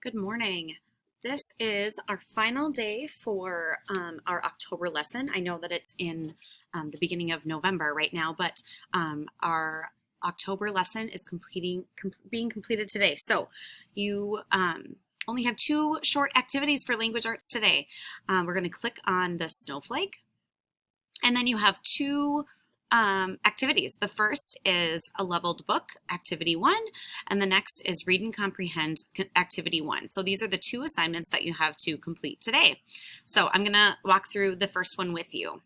Good morning. This is our final day for our October lesson. I know that it's in the beginning of November right now, but our October lesson is being completed today. So you only have two short activities for language arts today. We're going to click on the snowflake, and then you have two activities. The first is a leveled book, activity 1, and the next is read and comprehend, activity 1. So these are the two assignments that you have to complete today. So I'm going to walk through the first one with you.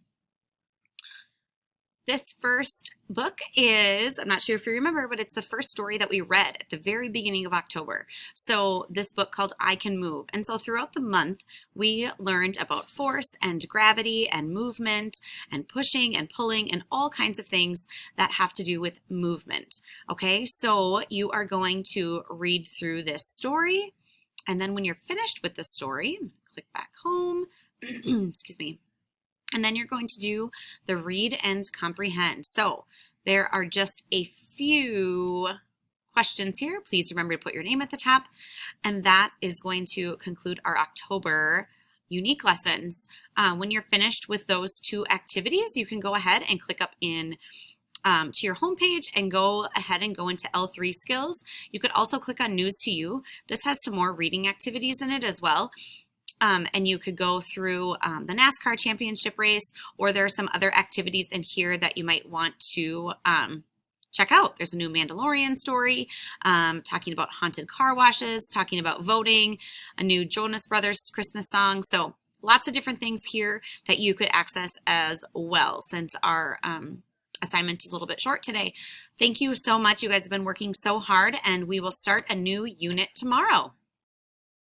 This first book is, I'm not sure if you remember, but it's the first story that we read at the very beginning of October. So this book called I Can Move. And so throughout the month, we learned about force and gravity and movement and pushing and pulling and all kinds of things that have to do with movement. Okay, so you are going to read through this story. And then when you're finished with the story, click back home, excuse me. And then you're going to do the read and comprehend. So there are just a few questions here. Please remember to put your name at the top. And that is going to conclude our October unique lessons. When you're finished with those two activities, you can go ahead and click up in to your homepage and go ahead and go into L3 skills. You could also click on News to You. This has some more reading activities in it as well. And you could go through the NASCAR championship race, or there are some other activities in here that you might want to check out. There's a new Mandalorian story, talking about haunted car washes, talking about voting, a new Jonas Brothers Christmas song. So lots of different things here that you could access as well, since our assignment is a little bit short today. Thank you so much. You guys have been working so hard, and we will start a new unit tomorrow.